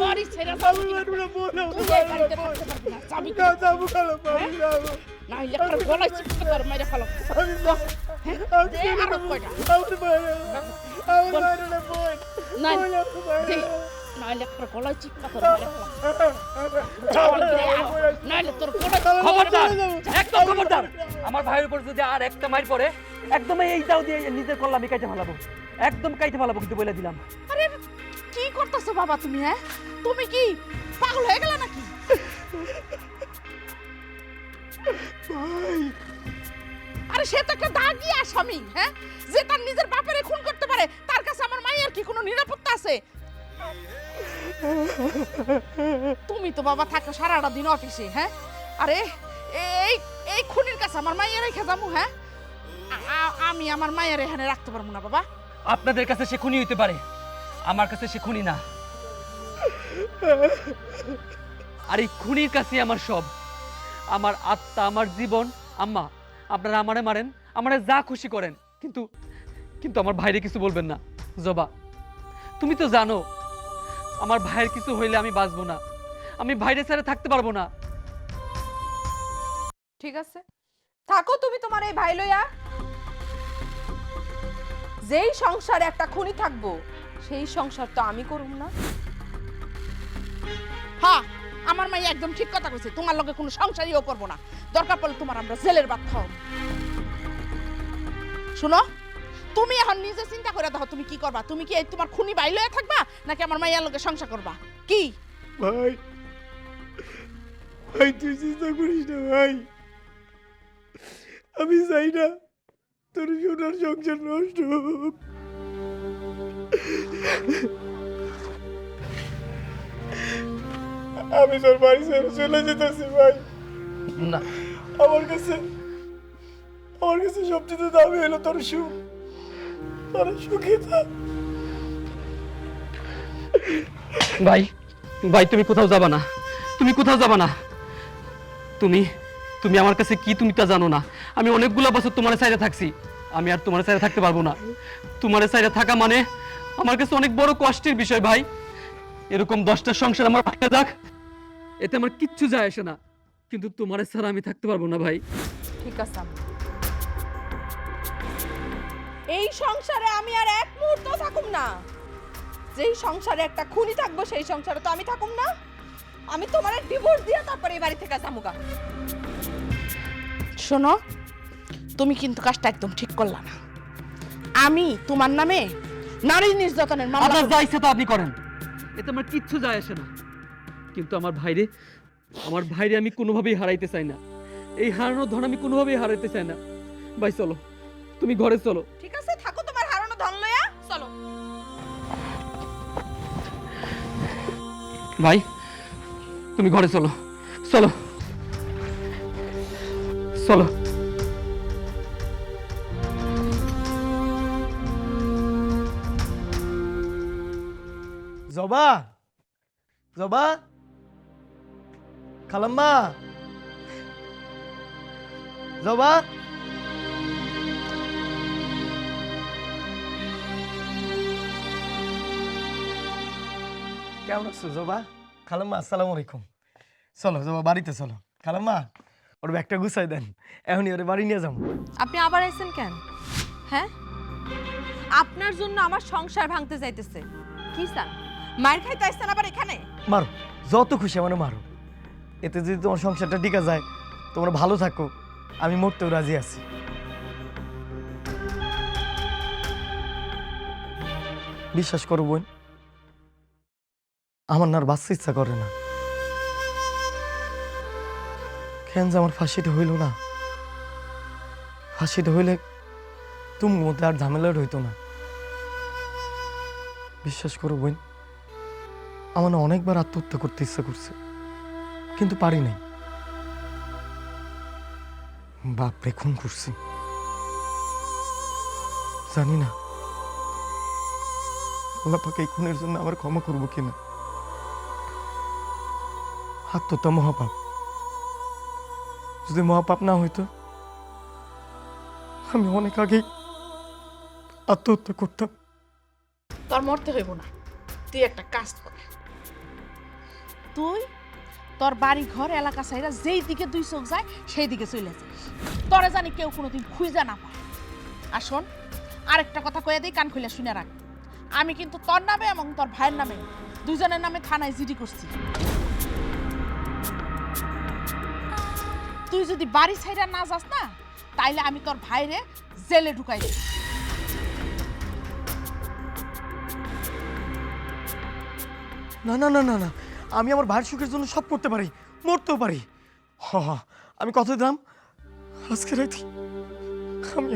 বাড়ি ছেড়ে যাবো না হইলে কারো গলায় চিপকে তোর মেরে ফেলো দে আরো কয়টা না নাইলে কারো গলায় চিপকে তোর মেরে ফেলো নাইলে তোর গলায় খবরদার একদম খবরদার আমার ভাইয়ের উপর যদি আর একটা মাইর পড়ে একদম এইটাও দিয়ে নিজের কল্লা আমি কাইতে ফেলাবো একদম কাইতে ফেলাবো কিন্তু বলে দিলাম আরে কি করতেছো বাবা তুমি হ্যাঁ তুমি কি পাগল হয়ে গেল নাকি আরে সে তো একটা দাগি আসামি হ্যাঁ যে তার নিজের বাপের খুন করতে পারে তার কাছে আমার মায়ের কি কোনো নিরাপত্তা আছে তুমি তো বাবা থাকো সারাটা দিন অফিসে হ্যাঁ আরে এই এই খুনির কাছে আমার মায়ের রেখে যাবো হ্যাঁ আমি আমার মায়ের এখানে রাখতে পারবো না বাবা আপনাদের কাছে সে খুনি হইতে পারে আমার কাছে সে খুনি না আর এই খুনির কাছে আমার সব আমার আত্মা আমার জীবন আম্মা আপনারা আমারে মারেন আমারে যা খুশি করেন কিন্তু কিন্তু আমার ভাইরে কিছু বলবেন না জবা তুমি তো জানো আমার ভাইয়ের কিছু হইলে আমি বাঁচবো না আমি ভাইরে ছেড়ে থাকতে পারবো না ঠিক আছে থাকো তুমি তোমার এই ভাই লইয়া যেই সংসারে একটা খুনি থাকবো সেই সংসার তো আমি করব না হ্যাঁ আমার মাই একদম ঠিক কথা কইছে তোমার লগে কোনো সংসারইও করব না দরকার পড়লে তোমার আমরা জেলের ভাত খাও শুনো তুমি এখন নিজে চিন্তা করে দেখো তুমি কি করবা তুমি কি এই তোমার খুনি ভাই লইয়া থাকবা নাকি আমার মাইয়ার লগে সংসার করবা কি ভাই ভাই তুই চিন্তা করিস না ভাই আমি চাই না তোর সোনার সংসার নষ্ট হোক আমি তোর বাড়ি ছেড়ে চলে যেতেছি ভাই না আমার কাছে সবচেয়ে দামি হলো তোর সুখ তোর সুখে থাক ভাই ভাই তুমি কোথাও যাবা না তুমি কোথাও যাবা না তুমি তুমি আমার কাছে কি তুমি তা জানো না আমি অনেকগুলো বছর তোমার সাইডে থাকছি আমি আর তোমার সাইডে থাকতে পারবো না তোমার সাইডে থাকা মানে আমার কাছে অনেক বড় কষ্টের বিষয় ভাই এরকম 10টা সংসার আমার ভাঙা যাক এতে আমার কিচ্ছু যায় আসে না কিন্তু তোমার ছাড়া আমি থাকতে পারবো না ভাই ঠিক আছে এই সংসারে আমি আর এক মুহূর্ত থাকুম না যেই সংসারে একটা খুনি থাকবো সেই সংসারে তো আমি থাকুম না আমি তোমার ডিভোর্স দিয়ে তারপরে এই বাড়ি থেকে যামুগা শোনো তুমি কিন্তু কাজটা একদম ঠিক করলা না আমি তোমার নামে নারী নির্যাতনের মামলা আপনার যা ইচ্ছা তো আপনি করেন এতে আমার কিচ্ছু যায় আসে না কিন্তু আমার ভাইরে আমি কোনোভাবেই হারাইতে চাই না এই হারানোর ধন আমি কোনোভাবেই হারাইতে চাই না ভাই চলো তুমি ঘরে চলো ঠিক আছে থাকো তোমার হারানো ধন লইয়া চলো ভাই তুমি ঘরে চলো চলো চলো জবা জবা খালাম্মা জবা কেমন আছো জবা খালাম্মা আসসালামু আলাইকুম চলো জবা বাড়িতে চলো খালাম্মা ওর ব্যাগটা গুছাই দেন এখনই ওরে বাড়ি নিয়ে যাবো আপনি আবার আইছেন কেন হ্যাঁ আপনার জন্য আমার সংসার ভাঙতে যাইতেছে কি স্যার মায়ের খাইতে আইছেন আবার এখানে মারো যত খুশি মানে মারো এতে যদি তোমার সংসারটা টিকা যায় তোমরা ভালো থাকো আমি মরতেও রাজি আছি বিশ্বাস করো বোন আমার না আর বাঁচতে ইচ্ছা করে না কেন যে আমার ফাঁসিটা হইল না ফাঁসিটা হইলে তুমি মধ্যে আর ঝামেলার হইতো না বিশ্বাস করো বোন আমার না অনেকবার আত্মহত্যা করতে ইচ্ছা করছে কিন্তু পারি নাই বাপরে খুন করছি জানি না আল্লাহ পাক এই খুনের জন্য আমার ক্ষমা করবো কিনা আত্মহত্যা মহাপাপ যদি মহাপাপ না হইতো আমি অনেক আগেই আত্মহত্যা করতাম তোর মরতে হইব না তুই একটা কাজ কর তুই তোর বাড়ি ঘর এলাকা সাইরা যেই দিকে দুই চোখ যায় সেই দিকে চলে যাস, তোরে জানি কেউ কোনোদিন খুঁজা না পায়। আর শোন, আরেকটা কথা কয়ে দিই, কান খুলে শুনে রাখ। আমি কিন্তু তোর নামে এবং তোর ভাইয়ের নামে দুজনের নামে থানায় জিডি করছি। তুই যদি বাড়ি ছাইরা না যাস না, তাইলে আমি তোর ভাইরে জেলে ঢুকাই দেব। না না না না না, আমি আমার ভাইয়ের সুখের জন্য সব করতে পারি, মরতেও পারি। হ হ, আমি কথা দিলাম আজকে রাতে আমি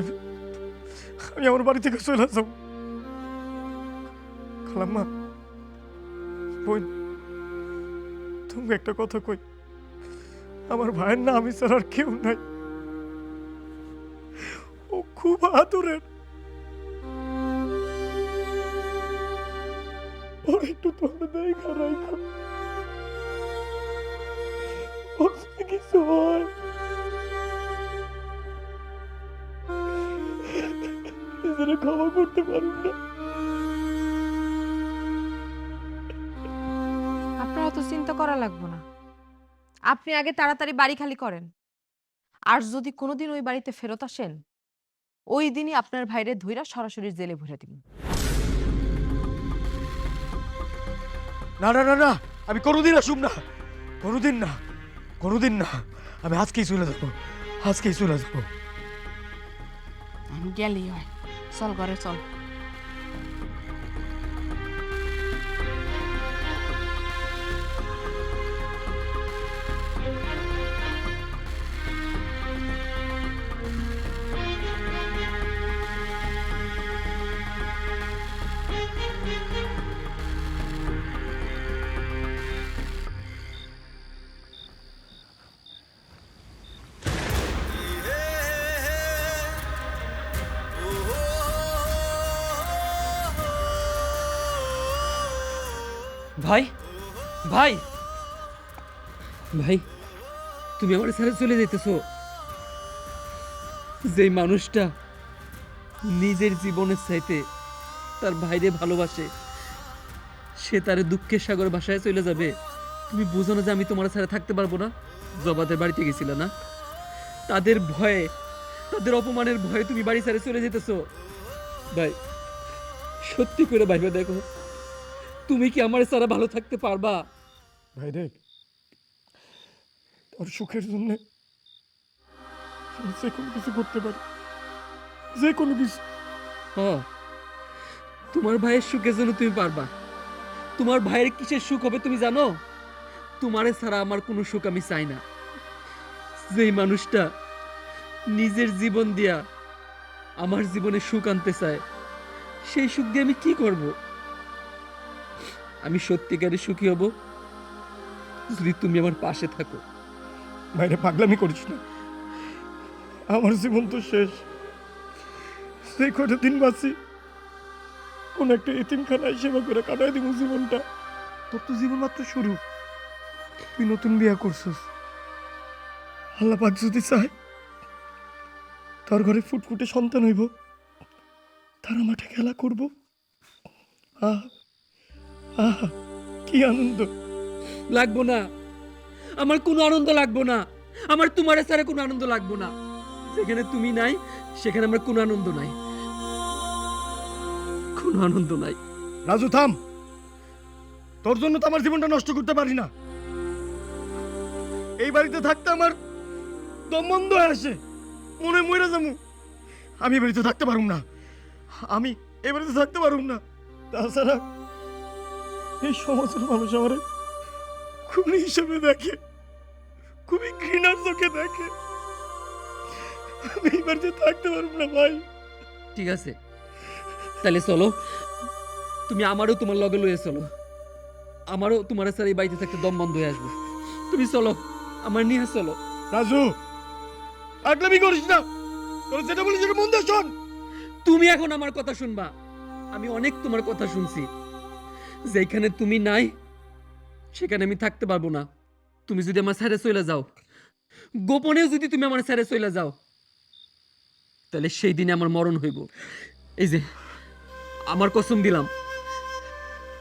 আমি আমার বাড়ি থেকে চলে যাব। খালাম্মা, বোন, তুমি একটা কথা কই, আমার ভাইয়ের না আমি ছাড়া আর কেউ নাই। ও খুব আদরের, ওর একটু তোমরা দেখা রাখো, ওর যদি কিছু হয় নিজেরা ক্ষমা করতে পারুন না। আপনার অত চিন্তা করা লাগবে না। আপনি আগে তাড়াতাড়ি বাড়ি খালি করেন, আর যদি কোনোদিন ওই বাড়িতে ফেরত আসেন, ওই দিনই আপনার ভাইরে ধইরা সরাসরি জেলে ভরে দিন। না না না না, আমি কোনোদিন আসুম না, কোনোদিন না, কোনোদিন না। আমি আজকেই চলে যাবো, আজকেই চলে যাবো। আমি গেলেই হয়, চল ঘরে চল। ভাই, ভাই, ভাই, তুমি আমার ছেড়ে চলে যেতেছো। যেই মানুষটা নিজের জীবনের চাইতে তার ভাইরে ভালোবাসে, সে তার দুঃখের সাগর ভাষায় চলে যাবে। তুমি বুঝো না যে আমি তোমার ছাড়া থাকতে পারবো না? জবাদের বাড়িতে গেছিলে না, তাদের ভয়ে, তাদের অপমানের ভয়ে তুমি বাড়ি ছেড়ে চলে যেতেছো। ভাই, সত্যি করে ভাইবা দেখো, তুমি কি আমার ছাড়া ভালো থাকতে পারবা? ভাই দেখ, তোর সুখের জন্য আমি যে কোনো কিছু করতে পারি, যে কোনো কিছু। হ্যাঁ, তোমার ভাইয়ের সুখের জন্য তুমি পারবা। তোমার ভাইয়ের কিসের সুখ হবে তুমি জানো? তোমারে ছাড়া আমার কোনো সুখ আমি চাই না। যেই মানুষটা নিজের জীবন দিয়া আমার জীবনে সুখ আনতে চায়, সেই সুখ দিয়ে আমি কি করব? আমি সত্যিকারের সুখী হব যদি তুমি আমার পাশে থাকো। বাইরে পাগলামি করিস না, আমার জীবন তো শেষ। সেই কটা দিন বাঁচি কোন একটা এতিমখানায় সেবা করে কাটাই দিব জীবনটা। তোর তো জীবন মাত্র শুরু, তুই নতুন বিয়ে করছিস। আল্লাহ পাক যদি চায় তোর ঘরে ফুটফুটে সন্তান হইব, তারা মাঠে খেলা করব। আহ আহ, কি আনন্দ! লাগবো না, আমার কোনো আনন্দ লাগবো না, আমার তোমার ছাড়া কোনো আনন্দ লাগবো না। যেখানে তুমি নাই সেখানে আমার কোনো আনন্দ নাই, কোনো আনন্দ নাই। রাজু থাম, তোর জন্য তো আমার জীবনটা নষ্ট করতে পারি না। এই বাড়িতে থাকতে আমার দম বন্ধ হয়ে আসে, মনে মরে যাবো। আমি এই বাড়িতে থাকতে পারুম না, আমি এই বাড়িতে থাকতে পারুম না। তাছাড়া এই সমাজের মানুষ আমার খুনি হিসেবে দেখে, খুবই ঘৃণার চোখে দেখে। আমি এই বাড়িতে থাকতে পারুম না ভাই। ঠিক আছে, তাহলে চলো, তুমি আমারও তোমার লগে লয়ে চলো। আমারও তোমার সাথে এই বাড়িতে থাকতে দম বন্ধ হয়ে আসবো। তুমি চলো, আমার নিয়ে চলো। রাজু, পাগলামি করিস না, তোর যেটা বলি সেটা মন দিয়ে শোন। তুমি এখন আমার কথা শুনবা। আমি অনেক তোমার কথা শুনছি। যেখানে তুমি নাই সেখানে আমি থাকতে পারবো না। তুমি যদি আমার ছেড়ে চলে যাও, গোপনেও যদি তুমি আমার ছেড়ে চলে যাও, তাহলে সেই দিনে আমার মরণ হইব। এই যে আমার কসম দিলাম।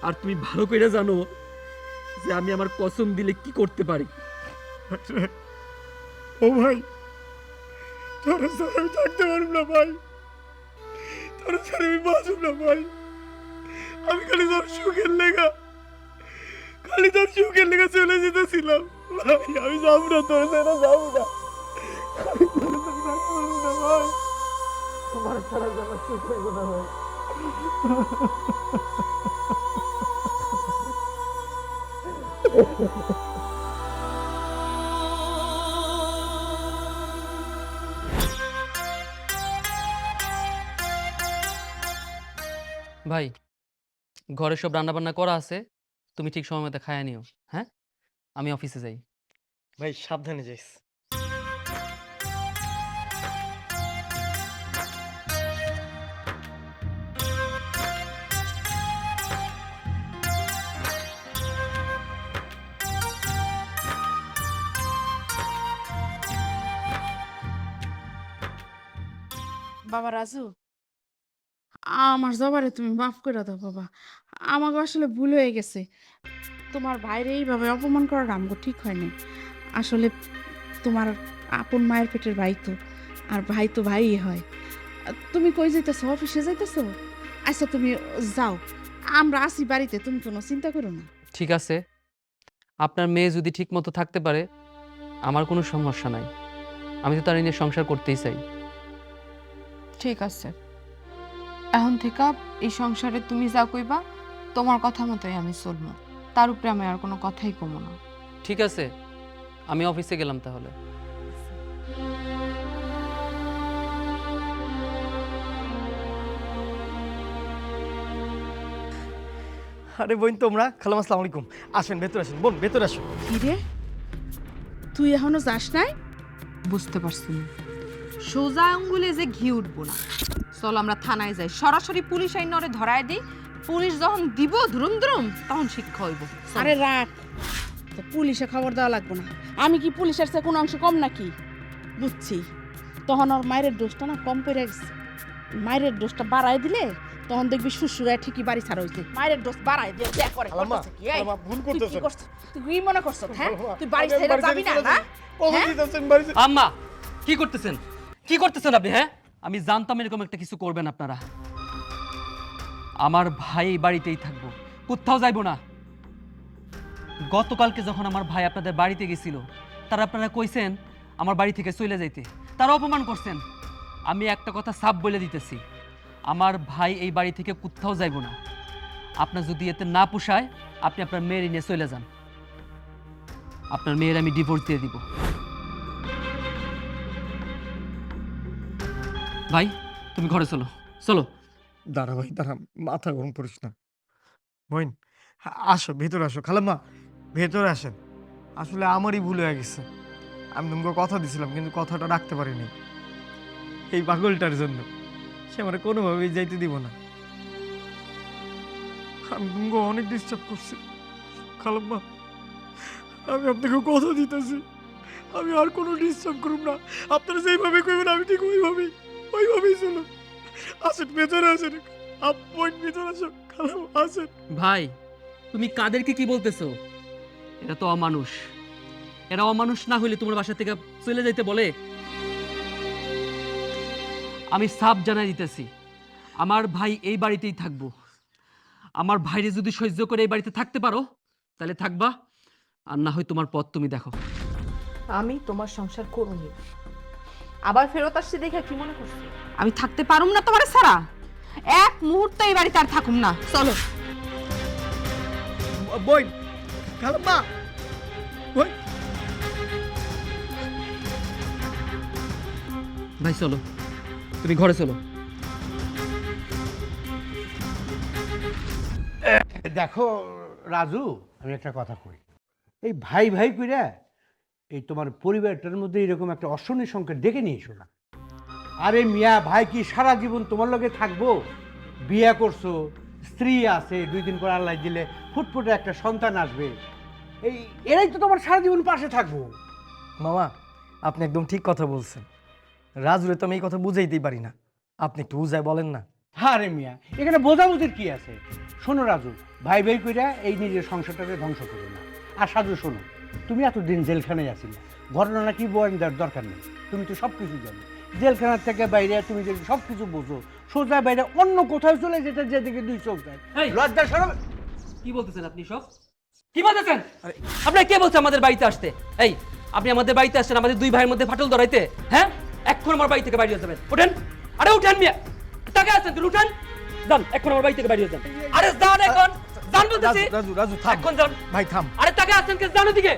আর তুমি ভালো করে জানো যে আমি আমার কসম দিলে কি করতে পারি। ও ভাই, তোরা স্যার আমি থাকতে পারব না ভাই, তোরা স্যার আমি বাঁচব না ভাই। আমি খালি তোর সুখের লেগা চলে যেতেছিলাম ভাই। আমি যাবো না, তোর সাথে যাবো না, আমি তোর সাথে থাকতে পারবো না ভাই। তোমার ছাড়া যাওয়ার সুখ হইব না ভাই। ভাই, ঘরে সব রান্না বান্না করা আছে, তুমি ঠিক সময় মতো খায়া নিও। হ্যাঁ, আমি অফিসে যাই। ভাই সাবধানে যাইস। বাবা রাজু, আমার জবারে তুমি মাফ করে দাও বাবা। আমাকে আসলে ভুল হয়ে গেছে। তোমার ভাইরে এইভাবে অপমান করাটা আমাকে ঠিক হয়নি। আসলে তোমার আপন মায়ের পেটের ভাই তো, আর ভাই তো ভাইই হয়। তুমি কই যাইতেছো? অফিসে যাইতেছো? আচ্ছা তুমি যাও, আমরা আসি বাড়িতে, তুমি কোনো চিন্তা করো না। ঠিক আছে, আপনার মেয়ে যদি ঠিক মতো থাকতে পারে আমার কোনো সমস্যা নাই। আমি তো তার নিয়ে সংসার করতেই চাই। ঠিক আছে, এখন থেকে এই সংসারে তুমি যা কইবা তোমার কথা মতোই আমি চলবো। তার উপরে আমি আর কোনো কথাই কমো না। ঠিক আছে, আমি অফিসে গেলাম তাহলে। আরে বোন তোমরা, খালাম আসসালামু আলাইকুম। আসেন ভেতরে আসেন বোন, ভেতরে আসো। কি রে, তুই এখনো যাস নাই? বুঝতে পারছি না, সোজা আঙ্গুলে যে ঘি উঠবো না। চল আমরা থানায় যাই, সরাসরি পুলিশ আইন ওরে ধরায় দিই। পুলিশ যখন দিব ধরুম ধরুম তখন শিক্ষা হইব। আরে রাখ, তো পুলিশে খবর দেওয়া লাগবে না। আমি কি পুলিশের চেয়ে কোনো অংশ কম নাকি? বুঝছি, তখন ওর মায়ের দোষটা না কম পড়ে গেছে। মায়ের দোষটা বাড়ায় দিলে তখন দেখবি শ্বশুরায় ঠিকই বাড়ি ছাড়া হয়েছে। মায়ের দোষ বাড়ায় দিয়ে যা করে খালাম্মা, করতেছে কি? এই, খালাম্মা, ভুল তুই কি করতেছেন। করছিস? তুই কি মনে করছিস? হ্যাঁ, তুই বাড়ি আমি ছেড়ে যাবি না না? কখন হ্যাঁ? দিতেছেন বাড়ি? আম্মা, কি করতেছেন? কি করতেছেন আপনি? হ্যাঁ, আমি জানতাম এরকম একটা কিছু করবেন আপনারা। আমার ভাই এই বাড়িতেই থাকবো, কোথাও যাইবো না। গতকালকে যখন আমার ভাই আপনাদের বাড়িতে গেছিল, তারা আপনারা কইছেন আমার বাড়ি থেকে চলে যাইতে, তারা অপমান করছেন। আমি একটা কথা সাফ বলে দিতেছি, আমার ভাই এই বাড়ি থেকে কোথাও যাইবো না। আপনার যদি এতে না পোষায়, আপনি আপনার মেয়ের নিয়ে চলে যান। আপনার মেয়ের আমি ডিভোর্স দিয়ে দিব। ভাই, তুমি ঘরে চলো, চলো। দাঁড়া ভাই দাঁড়া, মাথা গরম করিস না। বোন আসো, ভেতরে আসো। খালাম্মা ভেতরে আসেন। আসলে আমারই ভুল হয়ে গেছে। আমি তোমাকে কথা দিছিলাম কিন্তু কথাটা রাখতে পারিনি। এই পাগলটার জন্য সে আমার কোনোভাবেই যাইতে দিব না। আমি তোমাকে অনেক ডিস্টার্ব করছি খালাম্মা। আমি আপনাকে কথা দিতেছি, আমি আর কোনো ডিস্টার্ব করব না। আপনারা যেইভাবে কইবেন আমি ঠিক ওইভাবেই চলো। আসেন ভেতরে আসেন, আপন ভেতরে আসো। খালাম্মা আসেন। ভাই, তুমি কাদেরকে কি বলতেছো? এটা তো অমানুষ। এরা অমানুষ না হইলে তোমার বাসা থেকে চলে যাইতে বলে? আমি সাফ জানাই দিতেছি, আমার ভাই এই বাড়িতেই থাকবো। আমার ভাইরে যদি সহ্য করে এই বাড়িতে থাকতে পারো তাহলে থাকবা, আর না হয় তোমার পথ তুমি দেখো। আমি তোমার সংসার করুনি, আবার ফেরত আসছি দেখে কি মনে করছো আমি থাকতে পারুম না তোমার ছাড়া? এক মুহূর্ত এই বাড়িতে আর থাকুম না। চলো। বই খালাম্মা, বই। ভাই চলো, তুমি ঘরে চলো। দেখো রাজু, আমি একটা কথা কই, এই ভাই ভাই কইরা এই তোমার পরিবারটার মধ্যে এরকম একটা অশনি সংকেত ডেকে নিয়ে এসো না। আরে মিয়া, ভাই কি সারা জীবন তোমার লগে থাকবো? বিয়ে করছো, স্ত্রী আছে, 2 দিন পর আল্লাহ দিলে ফুটফুটে একটা সন্তান আসবে। এই এরাই তো তোমার সারা জীবন পাশে থাকবো। মামা, আপনি একদম ঠিক কথা বলছেন। রাজুরে তো আমি এই কথা বুঝাইতেই পারি না। আপনি একটু বুঝায় বলেন না। আরে মিয়া, এখানে বোঝাবুঝির কি আছে? শোনো রাজু, ভাই ভাই কইরা এই নিজের সংসারটাকে ধ্বংস করো না। আর সাজু শোনো, তুমি এতদিন জেলখানায় আছিলে, ঘটনা কি বয়ান দেওয়ার দরকার নেই, তুমি তো সব কিছু জানো। জেলখানার থেকে বাইরে তুমি যদি সব কিছু বোঝো, সোজা বাইরে অন্য কোথাও চলে যেতে, যেদিকে দুই চোখ যায়। এই! লজ্জা সরম। কি বলতেছেন আপনি সব? কি বলতেছেন? আপনার কে বলছে আমাদের বাড়িতে আসতে? এই, আপনি আমাদের বাড়িতে আসছেন আমাদের দুই ভাইয়ের মধ্যে ফাটল ধরাইতে? হ্যাঁ, এখন আমার বাড়ি থেকে বাইরে যাবেন। ওঠেন, আরে উঠেন মিয়া, তাকে আসছেন তুই, উঠেন, যান এখন আমার বাড়ি থেকে বাইরে যান। আরে যান এখন, যান বলতেছি। রাজু রাজু থাম এখন যান। ভাই, থাম আরে তাকে আসছেন কে, জানো দিকে?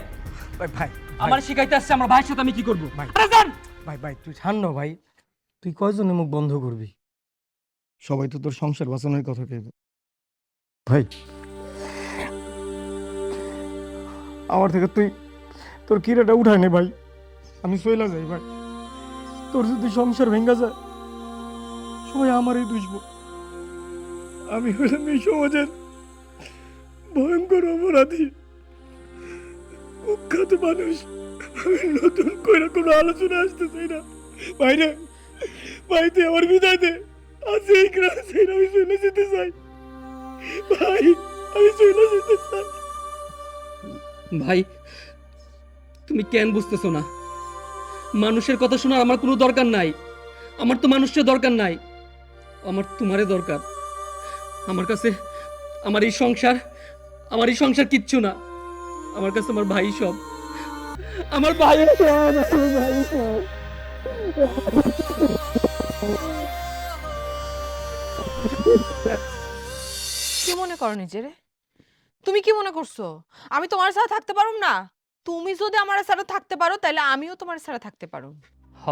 ভাই ভাই আমার শিখাইতে আসছে আমার ভাইয়ের সাথে আমি কি করব? ভাই। আরে যান। ভাই ভাই তুই ছাড় না ভাই, তুই কয়জনে মুখ বন্ধ করবি? সবাই তো তোর সংসার বাঁচানোর কথা কেবে ভাই। আমার থেকে তুই তোর কিরাটা উঠায় নে ভাই, আমি চইলা যাই ভাই। তোর যদি সংসার ভেঙ্গা যায় সবাই আমারই দুষব। আমি হলাম এই সমাজের ভয়ঙ্কর অপরাধী, কুখ্যাত মানুষ। আমি নতুন করে কোনো আলোচনা আসতে চাই না ভাই রে। ভাই তুই আমার বিদায় দে, আজ এই গ্রাম ছেড়ে আমি চলে যেতে চাই ভাই, আমি চলে যেতে চাই। ভাই, তুমি কেন বুঝতেছো না? মানুষের কথা শোনার আমার কোনো দরকার নাই। আমার তো মানুষের দরকার নাই, আমার তোমারে দরকার। আমার কাছে আমার এই সংসার কিচ্ছু না। আমার কাছে আমার ভাই সব, আমার ভাই সব, আমার ভাই সব। কি মনে করো নিজেরে? তুমি কি মনে করছো আমি তোমার সাথে থাকতে পারুম না? তুমি যদি আমার সাথে থাকতে পারো তাহলে আমিও তোমার সাথে থাকতে পারো। হ,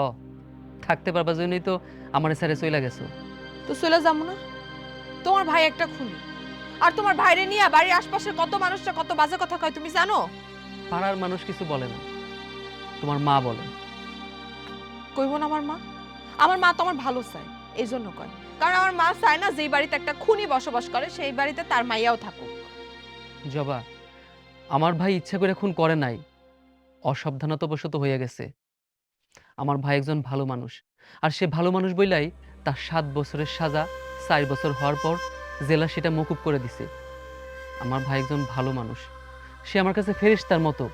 থাকতে পারবার জন্যই তো আমার স্যারে চইলা গেছো। তো চলে যাবো না? তোমার ভাই একটা খুনি, আর তোমার ভাইরে নিয়ে বাড়ির আশপাশের কত মানুষটা কত বাজে কথা কয় তুমি জানো? পাড়ার মানুষ কিছু বলে না, তোমার মা বলে। কইব না আমার মা? আমার মা তো আমার ভালো চায়, এই জন্য কয়। কারণ আমার মা চায় না যেই বাড়িতে একটা খুনি বসবাস করে সেই বাড়িতে তার মাইয়াও থাকুক। জবা, আমার ভাই ইচ্ছা করে খুন করে নাই, অসাবধানতাবশত হয়ে গেছে। আমার ভাই একজন ভালো মানুষ, আর সে ভালো মানুষ বইলাই তার 7 বছরের সাজা 4 বছর হওয়ার পর জেলা সেটা মকুব করে দিছে। আমার ভাই একজন ভালো মানুষ, সে আমার কাছে ফেরেশতার মতো।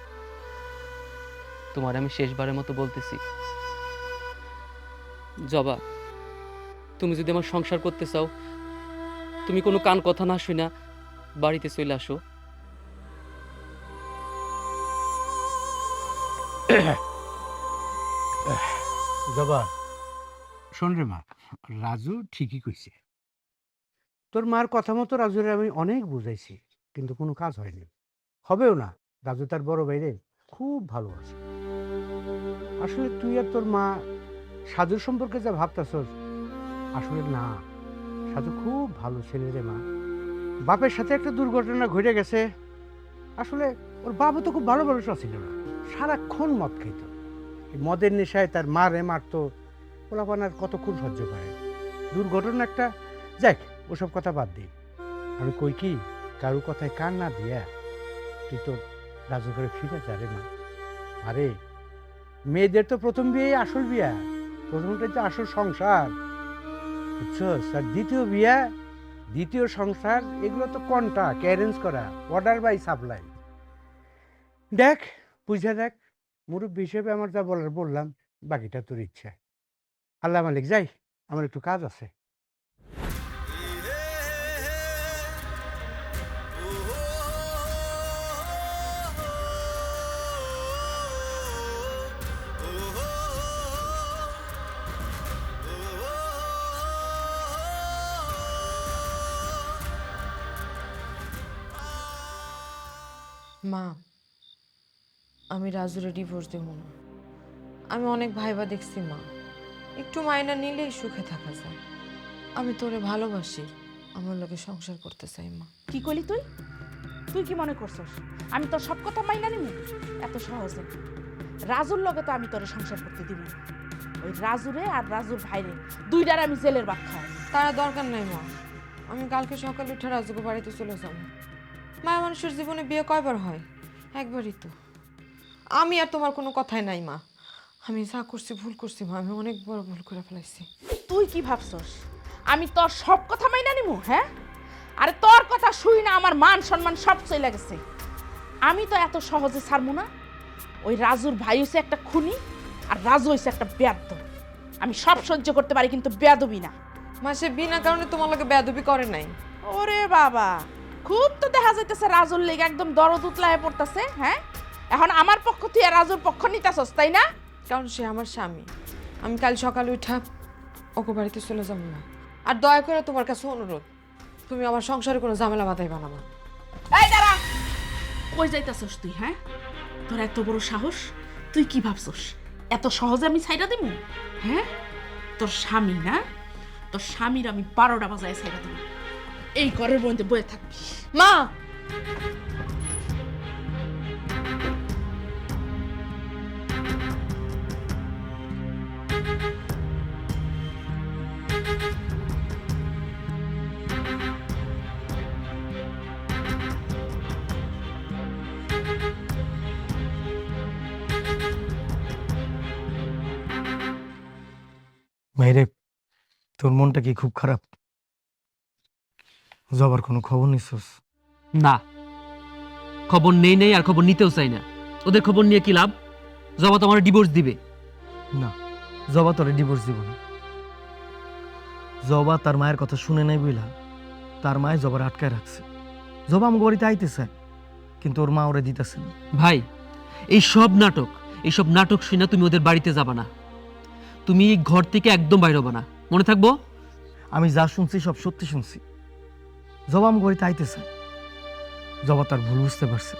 তোমার আমি শেষবারের মতো বলতেছি, জবা, তুমি যদি আমার সংসার করতে চাও, তুমি কোনো কান কথা না শুনা বাড়িতে চলে আসো। জবা, শোন রে মা, রাজু ঠিকই কইছে। তোর মার কথা মতো রাজুরে আমি অনেক বুঝাইছি, কিন্তু কোনো কাজ হয়নি, হবেও না। রাজু তার বড় ভাইরে খুব ভালোবাসে। আসলে তুই আর তোর মা সাজুর সম্পর্কে যা ভাবতাছস, আসলে না। সাজু খুব ভালো ছেলে রে মা। বাপের সাথে একটা দুর্ঘটনা ঘটে গেছে। আসলে ওর বাবা তো খুব ভালো মানুষ ছিল না, সারাক্ষণ মদ খাইত। এই মদের নেশায় তার মারে মারতো। পোলাপান আর কতক্ষণ সহ্য করে? দুর্ঘটনা একটা, যাক ওসব কথা বাদ দিই। আমি কই কি, কারো কথায় কান না দিয়া তুই তো রাজু করে ফিরে যা রে মা। আরে মেয়েদের তো প্রথম বিয়ে আসল বিয়া, প্রথমটাই তো আসল সংসার, বুঝছস? আর দ্বিতীয় বিয়া, দ্বিতীয় সংসার, এগুলো তো কন্ট্রাক্ট, অ্যারেঞ্জ করা, অর্ডার বাই সাপ্লাই। দেখ, বুঝে দেখ, মুরব্বী হিসেবে আমার যা বলার বললাম, বাকিটা তোর ইচ্ছা। আল্লাহ মালিক, যাই, আমার একটু কাজ আছে। মা, আমি রাজুরে ডিভোর্স দেব না। আমি অনেক ভাইবা দেখছি মা, একটু মায়না নিলেই সুখে থাকা যায়। আমি তোরে ভালোবাসি, আমার লোকে সংসার করতে চাই মা। কি কইলি তুই? তুই কি মনে করছস আমি তোর সব কথা মাইনা নিব? এত সহজে রাজুর লগে তো আমি তোরে সংসার করতে দিব না। ওই রাজুরে আর রাজুর ভাইরে দুইটার আমি জেলের ভাত খাওয়াই। তারা দরকার নাই মা, আমি কালকে সকালে উঠে রাজুকে বাড়িতে চলে যাব। মায়া মানুষের জীবনে বিয়ে কয়বার হয়? একবারই তো। আমি আর তোমার কোনো কথাই নাই মা। আমি যা করছি ভুল করছি মা, আমি অনেক বড় ভুল করে ফেলাইছি। তুই কি ভাবছস আমি তোর সব কথা মাইনা নিব? হ্যাঁ, আরে তোর কথা শুই না আমার মান সম্মান সব চলে গেছে। আমি তো এত সহজে ছাড়বো না। ওই রাজুর ভাই হইছে একটা খুনি, আর রাজু হইছে একটা বেয়াদব। আমি সব সহ্য করতে পারি, কিন্তু বেয়াদবি না। মা সে বিনা কারণে তোমার লোকে বেয়াদবি করে নাই। ওরে বাবা, খুব তো দেখা যাইতেছে রাজুর লেগে একদম দরদ উতলায় পড়তেছে। হ্যাঁ, এখন আমার পক্ষ তুই রাজুর পক্ষ নিতেছস, তাই না? কারণ সে আমার স্বামী। আমি কাল সকালে উঠা ওকে বাড়িতে চলে যাবো না। আর দয়া করে তোমার কাছে অনুরোধ, তুমি আমার সংসারে কোনো ঝামেলা বাধাইবা না মা। এই দাঁড়া, কই যাইতাছস তুই? হ্যাঁ, তোর এত বড় সাহস! তুই কি ভাবছস এত সহজে আমি ছাইড়া দেব? হ্যাঁ, তোর স্বামী না, তোর স্বামীর আমি 12টা বাজায় ছাইড়া দেব। এই ঘরের মধ্যে বয়ে থাকবি। মা মাইরে, তোর মনটা কি খুব খারাপ? জবার কোনো খবর নিছস? না, খবর নেই আর খবর নিতেও চাই না। ওদের খবর নিয়ে কি লাভ? জবা তো আমার ডিভোর্স দিবে। না, জবা তোরে ডিভোর্স দিব না। জবা তার মায়ের কথা শুনে নাই বইলা তার মায় জবার আটকায় রাখছে। জবা আমার বাড়িতে আইতেছে, কিন্তু ওর মা ওরে দিতেছে না। ভাই, এই সব নাটক শুনে তুমি ওদের বাড়িতে যাবা না। তুমি এই ঘর থেকে একদম বাইরে হবা না, মনে থাকবো? আমি যা শুনছি সব সত্যি শুনছি। জবা আমার বাড়িতে আইতেছে। জবা তার ভুল বুঝতে পারছে।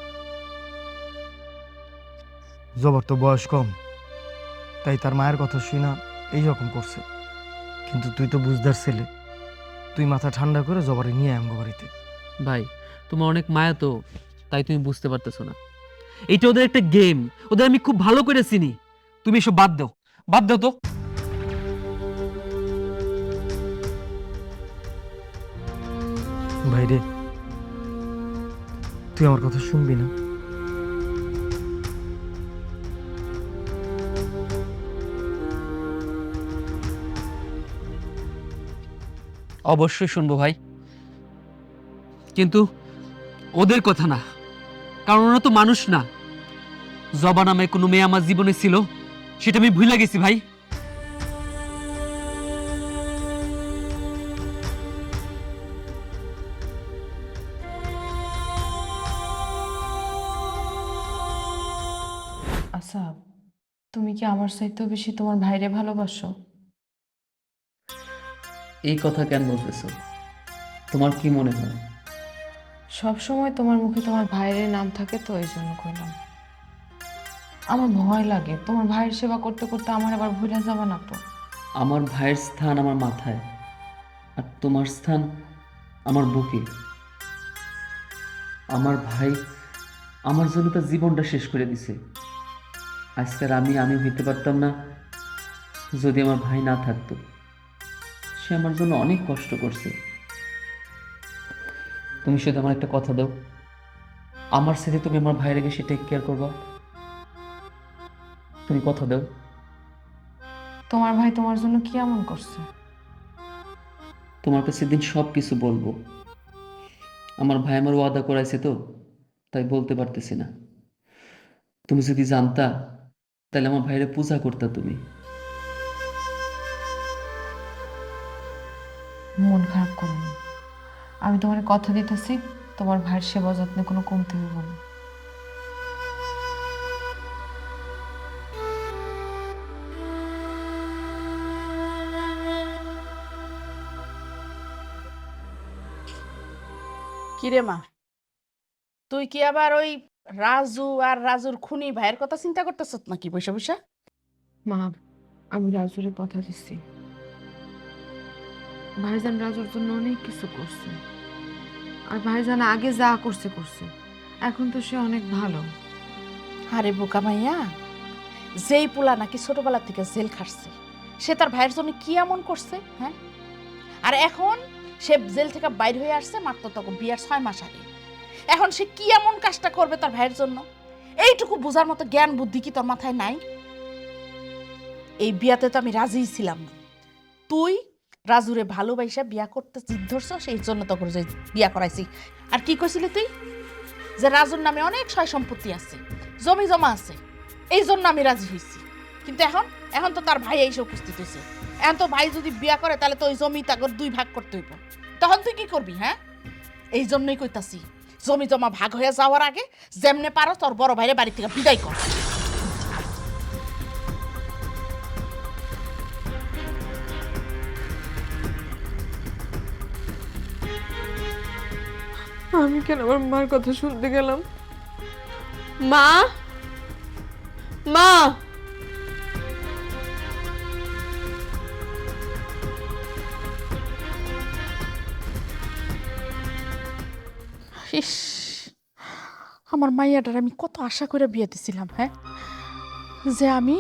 জবার তো বয়স কম, তাই তার মায়ের কথা শুই না এইরকম করছে। কিন্তু তুই তো বুঝদার ছেলে, তুই মাথা ঠান্ডা করে জবারে নিয়ে আমগো বাড়িতে। ভাই, তোমার অনেক মায়া তো, তাই তুমি বুঝতে পারতেছো না। এটা ওদের একটা গেম, ওদের আমি খুব ভালো করে চিনি। তুমি এসব বাদ দাও তো। ভাইরে, তুই আমার কথা শুনবি না? অবশ্যই শুনবো ভাই, কিন্তু ওদের কথা না, কারণ ওরা তো মানুষ না। জবা নামে কোনো মেয়ে আমার জীবনে ছিল, সেটা আমি ভুলে গেছি ভাই। আচ্ছা, তুমি কি আমার চাইতেও বেশি তোমার ভাইরে ভালোবাসো? এই কথা কেন বলতেছো? তোমার কি মনে হয়? সব সময় তোমার মুখে তোমার ভাইয়ের নাম থাকে, তো এই জন্য কইলাম। আমার ভয় লাগে তোমার ভাইয়ের সেবা করতে করতে আমার আবার ভুলে যাবা না তো। আমার ভাইয়ের স্থান আমার মাথায়, আর তোমার স্থান আমার বুকে। আমার ভাই আমার জন্য তার জীবনটা শেষ করে দিছে। আজকের আমি হইতে পারতাম না যদি আমার ভাই না থাকতো। সে আমার জন্য অনেক কষ্ট করছে। তুমি শুধু আমার একটা কথা দাও, আমার সাথে তুমি আমার ভাইয়ের বেশি টেক কেয়ার করবা। তুমি কথা দাও। তোমার ভাই তোমার জন্য কি এমন করছে? তোমার কাছে দিন সব কিছু বলবো। আমার ভাই আমার ওয়াদা করাইছে তো, তাই বলতে পারতেছি না। তুমি যদি জানতা, তাহলে আমার ভাইয়ের পূজা করতা তুমি। মন খারাপ করো না, আমি তোমার কথা দিতেছি, তোমার ভাইয়ের সেবা যত্নে কোনো কমতি হইব না। কিরে মা, তুই কি আবার ওই রাজু আর রাজুর খুনি ভাইয়ের কথা চিন্তা করতেছ নাকি বৈশা বৈশা? মা, আমি রাজুরে কথা দিচ্ছি। ভাইজান রাজুর জন্য অনেক কিছু করছে, আর ভাইজান আগে যা করছে করছে, এখন তো সে অনেক ভালো। আরে বোকা মাইয়া, যেই পোলা নাকি ছোটবেলা থেকে জেল খাটছে, সে তার ভাইয়ের জন্য কি এমন করছে? হ্যাঁ, আর এখন সে জেল থেকে বাইর হয়ে আসছে মাত্র তখন বিয়ার 6 মাস আগে। এখন সে কি এমন কাজটা করবে তার ভাইয়ের জন্য? এইটুকু বোঝার মতো জ্ঞান বুদ্ধি কি তোর মাথায় নাই? এই বিয়াতে তো আমি রাজিই ছিলাম না। তুই রাজুরে ভালোবাসা বিয়া করতে জিদ ধরছ, সেই জন্য তোকে বিয়া করাইছি। আর কি কইছিলি তুই? যে রাজুর নামে অনেক সয় সম্পত্তি আছে, জমি জমা আছে, এই জন্য আমি রাজি হয়েছি। কিন্তু এখন এখন তো তার ভাই এসে উপস্থিত হয়েছে। এখন তো ভাই যদি বিয়া করে তাহলে তো ওই জমি তাকে 2 ভাগ করতে হইব। তখন তুই কি করবি? হ্যাঁ, এই জন্যই কইতাছি জমি জমা ভাগ হয়ে যাওয়ার আগে যেমনে পারো তোর বড় ভাইরে বাড়ি থেকে বিদায় কর। আমি কেন আমার মার কথা শুনতে গেলাম? মা, মা, ইস, আমার মাইয়াটার আমি কত আশা করে বিয়ে দিছিলাম, হ্যাঁ, যে আমি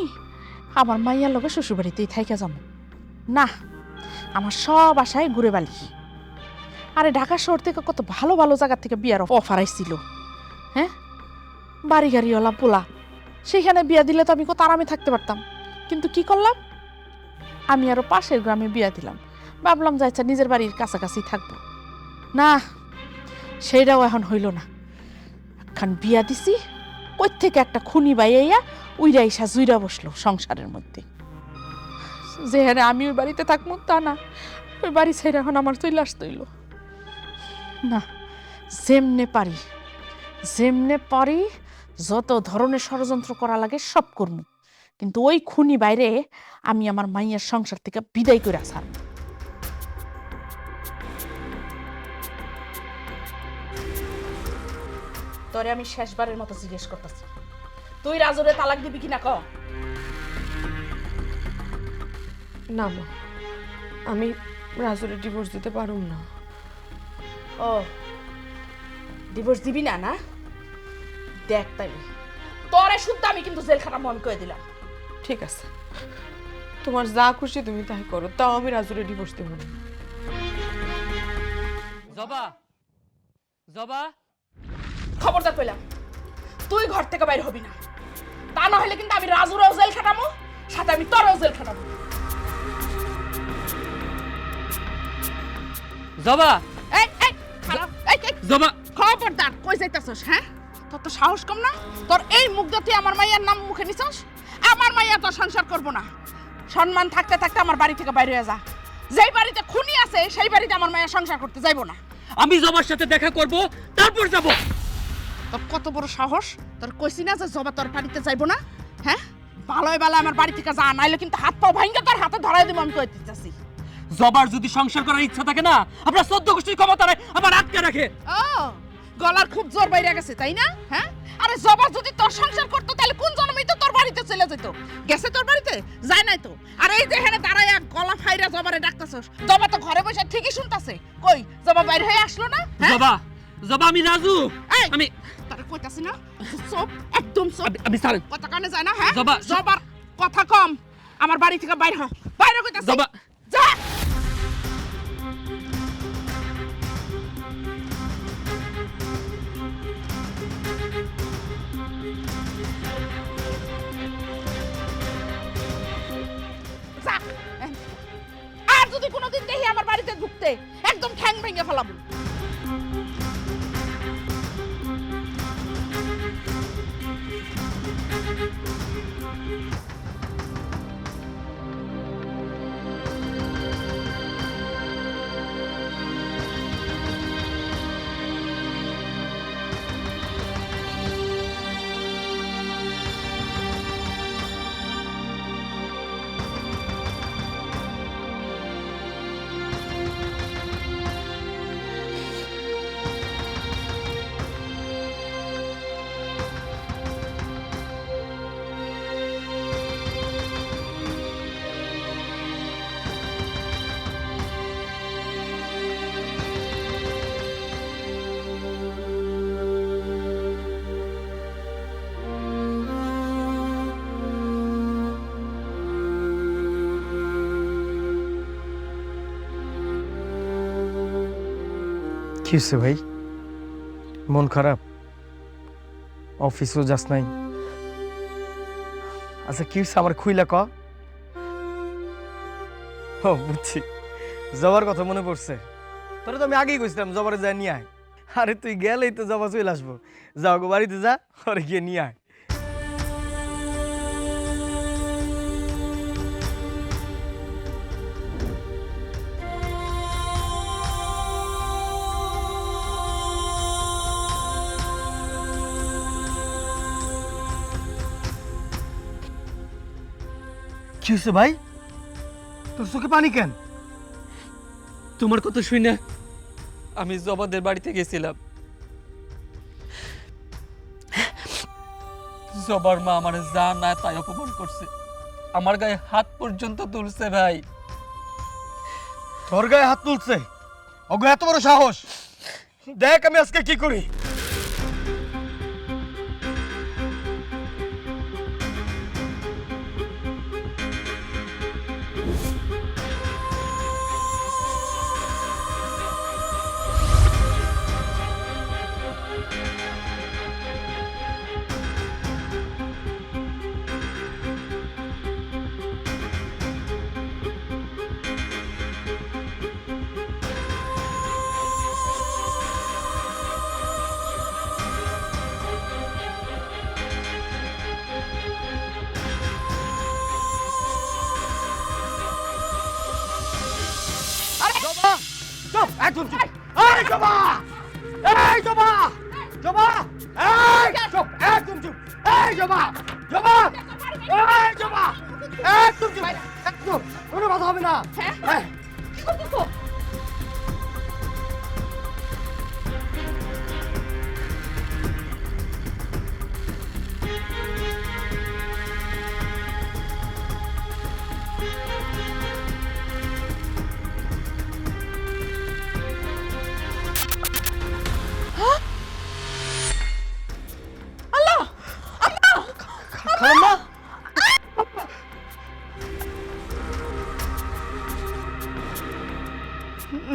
আমার মাইয়ার লগে শ্বশুরবাড়িতেই থাইকা যাবো। না, আমার সব আশায় ঘুরে বালি। আরে ঢাকা শহর থেকে কত ভালো ভালো জায়গা থেকে বিয়ার অফার আইছিল, হ্যাঁ, বাড়ি গাড়িওয়ালা পোলা, সেখানে বিয়া দিলে তো আমি কত আরামে থাকতে পারতাম। কিন্তু কি করলাম, আমি আরো পাশের গ্রামে বিয়া দিলাম। ভাবলাম যে আচ্ছা নিজের বাড়ির কাছাকাছি থাকবো। না, সেইটাও এখন হইল না। এখন বিয়া দিছি, কই থেকে একটা খুনি বাইয়া উইরা ইসা জুইরা বসলো সংসারের মধ্যে। যেখানে আমি ওই বাড়িতে থাকবো তা না, ওই বাড়ি ছেড়ে এখন আমার চলে আসতে হইল। না, যেমনে পারি যত ধরনের ষড়যন্ত্র করা লাগে সব করবো, কিন্তু ওই খুনি বাইরে আমি আমার মাইয়ার সংসার থেকে বিদায় করে আসার। তোরে আমি শেষবারের মতো জিজ্ঞেস করতেছি, তুই রাজুরে তালাক দিবি কিনা ক? না মা, আমি রাজুরে ডিভোর্স দিতে পারুম না। ও, ডিভোর্স দিবি না? না, দেখ তাইলে তোরে শুদ্ধ আমি কিন্তু জেলখানা মন করে দিলাম। ঠিক আছে, তোমার যা খুশি তুমি তাই করো, তাও আমি রাজুরে ডিভোর্স দেব না। জবা, জবা, খবরদার কইলাম, তুই ঘর থেকে বাইরে হবি না। তা না হলে কিন্তু আমি রাজুরাও জেল খাটামো, সাথে আমি তোরও জেল খাটাবো। জবা, এই এই খারাপ, এই এই জবা, খবরদার, কই যাইতাছস? হ্যাঁ, তোর তো সাহস কম না? তোর এই মুখ দিয়ে তুই আমার মাইয়ার নাম মুখে নিছস? আমার মাইয়া তো সংসার করব না। সম্মান থাকতে থাকতে আমার বাড়ি থেকে বাইরে হয়ে যা। যেই বাড়িতে খুনি আছে সেই বাড়িতে আমার মাইয়া সংসার করতে যাইবো না। আমি জবার সাথে দেখা করব, তারপর যাব। তোর কত বড় সাহস? তোর কইছি না যে জবা তোর বাড়িতে যাইবো না? হ্যাঁ, ভালোই ভালো আমার বাড়ি থেকে যা, নাইলে কিন্তু হাত পা ভাঙ্গা তোর হাতে ধরাই দিব। আমি কই দিতেছি, জবার যদি সংসার করার ইচ্ছা থাকে না, আপনার 14 গোষ্ঠীর ক্ষমতায় আমার আটকে রাখে। ও গলার খুব জোর বাইরে গেছে তাই না? হ্যাঁ, আরে জবা যদি তোর সংসার করতো তাহলে কোন জন্মই তো তোর বাড়িতে চলে যেত। গেছে তোর বাড়িতে? যায় নাই তো। আর এই যে এখানে দাঁড়ায় গলা ফাইরা জবারে ডাকতাছস, জবা তো ঘরে বসে ঠিকই শুনতাছে। কই জবা বাইরে হয়ে আসলো না? হ্যাঁ? জবা, জবা, আমি রাজু। এই, আমি তারে কইতাছি না, চুপ, একদম চুপ। আমি স্যার। কথা কানে যায় না? হ্যাঁ, জবা, জবার কথা কম, আমার বাড়ি থেকে বাইরে হ, বাইরে কইতাছি। জবা, যা। যা। আর যদি কোনোদিন দেখি আমার বাড়িতে ঢুকতে, একদম ঠ্যাং ভেঙে ফেলাবো। কি হচ্ছে ভাই, মন খারাপ? অফিসও যাস নাই? আচ্ছা কি হচ্ছে আমার খুইলা ক। ও বুঝছি, জবার কথা মনে পড়ছে। তোরা তো আমি আগেই কইছিলাম জবারে যায় নিয়ে আয়। আরে তুই গেলেই তো জবা চলে আসবো। যাও গো বাড়িতে যা, আরে গিয়ে নিয়ে আয়। কি হয়েছে ভাই? তোর চোখে পানি কেন? তোমার কথা শুই না আমি জবাদের বাড়িতে গেছিলাম। জবার মা আমার যা না তাই অপমান করছে, আমার গায়ে হাত পর্যন্ত তুলছে ভাই। তোর গায়ে হাত তুলছে? অগো এত বড় সাহস! দেখ আমি আজকে কি করি। জবা! চুপ! একদম চুপ! এই জবা! এই জবা! জবা! এই চুপ! একদম চুপ! এই জবা! জবা! এই জবা! একদম চুপ! একদম! কোনো কথা হবে না! হ্যাঁ? খালাম্মা!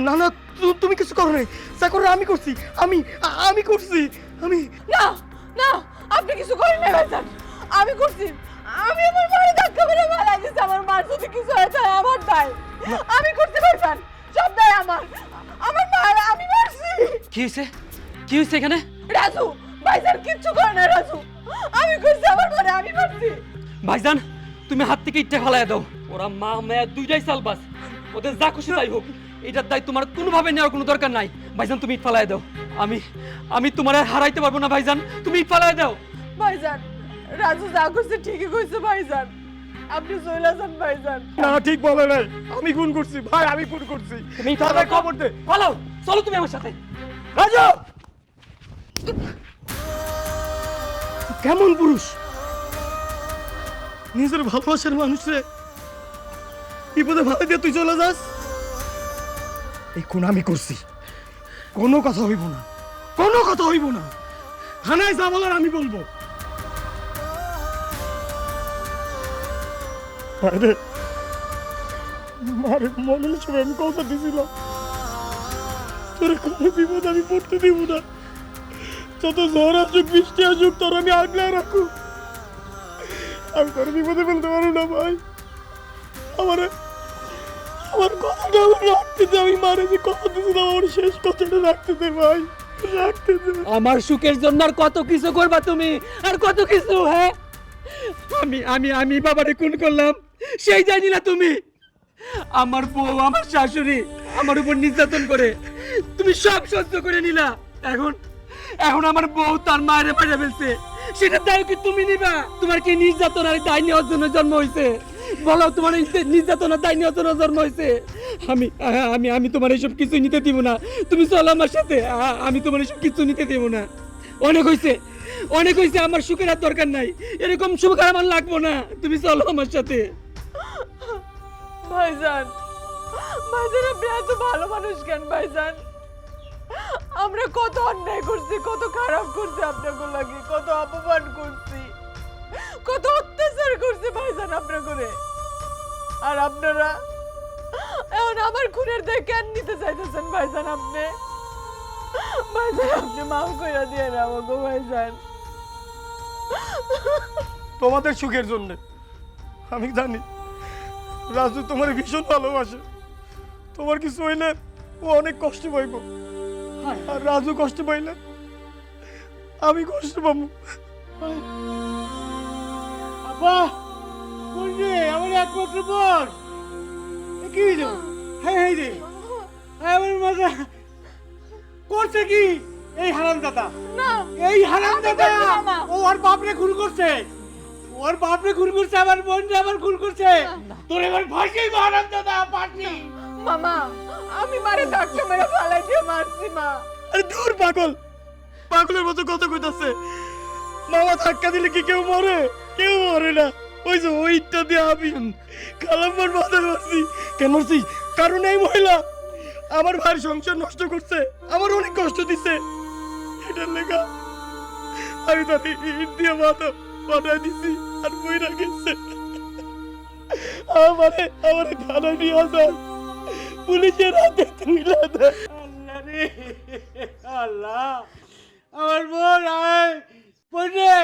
না না, তুমি কিছু করো নাই। যা করো আমি করছি। আমি করছি। আমি না না, আপনি কিছু করেন না ভাইজান, আমি করছি। আমি আমার মায়ের ধাক্কা মেরে মারা গেছি। আমার মার যদি কিছু হয় তাহলে আমার দায়। আমি করতে ভাইজান, সব দায় আমার। আমার মার আমি মারছি। কি হয়েছে? কি হয়েছে এখানে? রাজু ভাইজান কিচ্ছু করে না। রাজু আমি করছি, আমার মারে আমি মারছি। ভাইজান তুমি হাত থেকে ইটটা ফালাই দাও। ওরা মা মেয়ে দুইটাই সালবাস, ওদের যা খুশি তাই হোক, এটার দায় তোমার কোনোভাবে নেওয়ার কোনো দরকার নাই। ভাইজান তুমি ইট ফালাই দাও। আমি তোমার আর হারাইতে পারবো না ভাইজান, তুমি ইট ফালাই দাও। ভাইজান রাজু যা করছে ঠিকই কইছে ভাইজান, আপনি চলে যান ভাইজান। না ঠিক বলে নাই, আমি খুন করছি ভাই, আমি খুন করছি। তুমি ইট তাদের খবর দে। পালাও, চলো তুমি আমার সাথে। রাজু! কেমন পুরুষ! নিজের ভালোবাসার মানুষে বিপদে ভালো দিয়ে তুই চলে যাস। এই খুন আমি করছি, কোনো কথা হইব না, কোনো কথা হইব না। থানায় যা বলার আমি বলবো। আরে মারে মনের সময় আমি কথা দিছিলাম, তোর কোনো বিপদ আমি পড়তে দিব না। যত ঝড় আসুক বৃষ্টি আসুক তোর আমি আগলে রাখু। আমি তোর বিপদে ফেলতে পারবো না ভাই। আমার কথাটা আমার রাখতে দে। আমি মারে যে কথা দিয়েছিলাম আমার শেষ কথাটা রাখতে দে ভাই, রাখতে দে। আমার সুখের জন্য আর কত কিছু করবা তুমি, আর কত কিছু। হ্যাঁ আমি আমি আমি বাবারে খুন করলাম, সেই জানি না তুমি। আমার বউ আমার শাশুড়ি আমার উপর নির্যাতন করে তুমি সব সহ্য করে নিলা। এখন আমার বউ তার মায়ের মারা ফেলছে, সেটা দায় কি তুমি নিবা? তোমার কি নির্যাতন আর দায় নেওয়ার জন্য জন্ম হয়েছে? বলো তোমার এই নির্যাতন আর দায় নেওয়ার জন্য জন্ম হয়েছে? আমি আমি আমি তোমার এইসব কিছু নিতে দিব না। তুমি চলো আমার সাথে, আমি তোমার এইসব কিছু নিতে দিব না। অনেক হয়েছে, অনেক হয়েছে, আমার সুখের আর দরকার নাই, এরকম সুখ আর আমার লাগবো না। তুমি চলো আমার সাথে। ভাইজান ভাইজান আপনি এত ভালো মানুষ কেন ভাইজান? আমরা কত অন্যায় করছি, কত খারাপ করছি আপনাকে লাগে, কত অপমান করছি, কত অত্যাচার করছি ভাইজান আপনার করে। আর আপনারা এখন আমার খুনের দায় কেন নিতে চাইতেছেন ভাইজান? আপনি ভাইজান আপনি মাফ করে দিয়ে না আমাকে ভাইজান। তোমাদের সুখের জন্য আমি জানি রাজু তোমার ভীষণ ভালোবাসে। তোমার কিছু হইলে ও অনেক কষ্ট পাইব। আর রাজু কষ্ট পাইলে আমি কষ্ট পাবো। আপা কোন রে আমার একমাত্র বোন কি হইলো? হাই হাই রে আমার মজা করছে কি এই হারামজাদা? না এই হারামজাদা আমি করছি না। ও ওর বাপরে খুন করছে, ওর বাপরে খুন করছে, আমার বোনরে আবার খুন করছে। তোর এবার ফাঁসি হারামজাদা, ফাঁসি। মামা আমি মারে ধাক্কা মেরে ফালাই দিয়ে মারছি মা। আরে দূর পাগল, পাগলের মতো কথা কইতাছে। মামা ধাক্কা দিলে কি কেউ মরে? কেউ মরে না। ওই যে ওইটা দিয়ে আমি কালাম্বার মাথায় মারছি। কেন মারছি? কারণ এই মহিলা আমার ভাইয়ের সংসার নষ্ট করছে, আমার অনেক কষ্ট দিছে। এটার লেখা আমি তাকে ইট দিয়ে মাথা পাঠায় দিছি আর বইরা গেছে। আমারে থানায় নিয়ে আসা পুলিশের হাতে তুলে দেয়। আল্লাহ রে আল্লাহ, আমার বোন আয় বোন রে।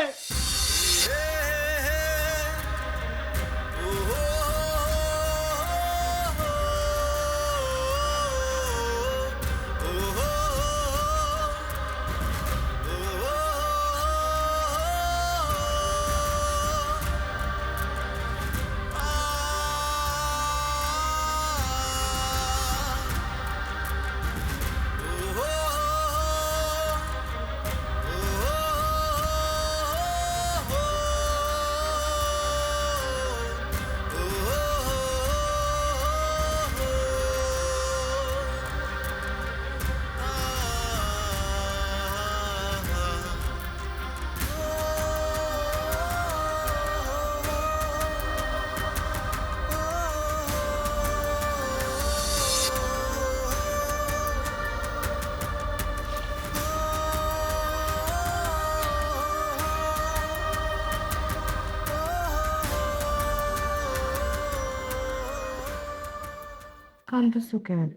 কান্দছো কেন?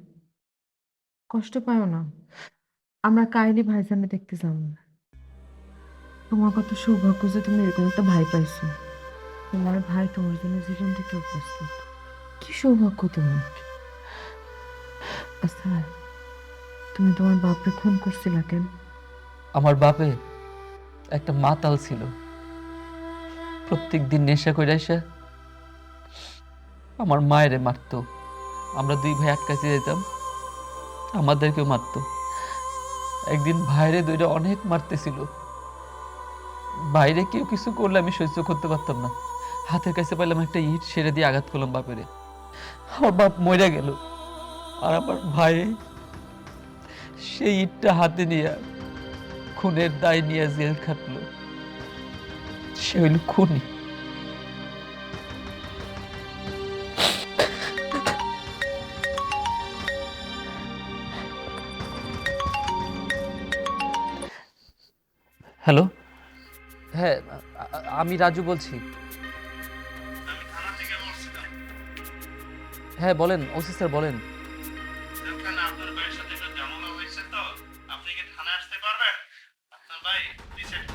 কষ্ট পাও না, আমরা কাইলি ভাইজানে দেখতে যাব। তোমার কত সৌভাগ্য যে তুমি এরকম একটা ভাই পাইছো। তোমার ভাই তোমার জন্য জীবন দিতে প্রস্তুত। কি সৌভাগ্য তোমার। আচ্ছা তুমি তোমার বাপরে খুন করছিলা কেন? আমার বাপে একটা মাতাল ছিল, প্রত্যেক দিন নেশা করে এসে আমার মায়েরে মারতো। আমরা দুই ভাই আটকাছে যেতাম, আমাদেরকেও মারতো। একদিন ভাইরে দুইটা অনেক মারতেছিল। বাইরে কেউ কিছু করলে আমি সহ্য করতে পারতাম না। হাতের কাছে পাইলাম একটা ইট, সেরে দিয়ে আঘাত করলাম বাপেরে। আমার বাপ মরে গেল, আর আমার ভাই সেই ইটটা হাতে নিয়ে খুনের দায় নিয়ে জেল খাটলো। সে হইল খুনি। হ্যালো, হ্যাঁ আমি রাজু বলছি। হ্যাঁ বলেন ওসি স্যার, বলেন। আপনার ভাইয়ের সাথে একটা ঝামেলা হয়েছে, তো আপনি কি থানায় আসতে পারবেন? আপনার ভাই রিসেট